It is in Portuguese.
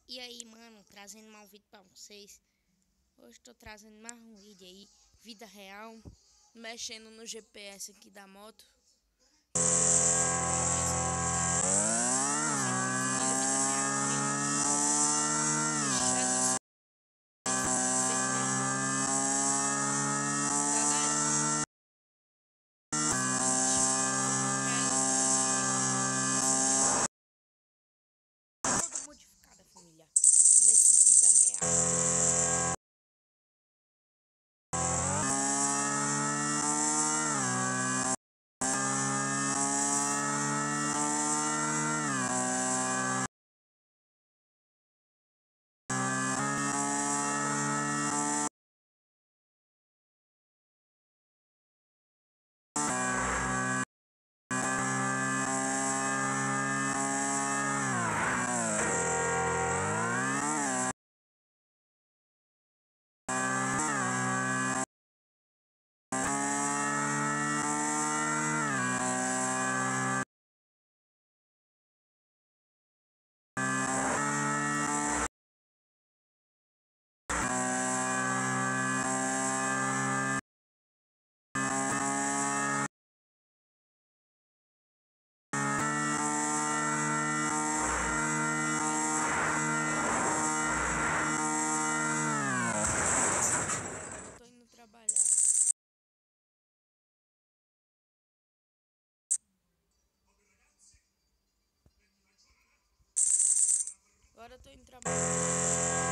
E aí, mano, trazendo mais um vídeo pra vocês. Hoje tô trazendo mais um vídeo aí, vida real, mexendo no GPS aqui da moto. Toda modificada, família, nesse vida real. Trabalhar. Agora eu tô indo trabalhar.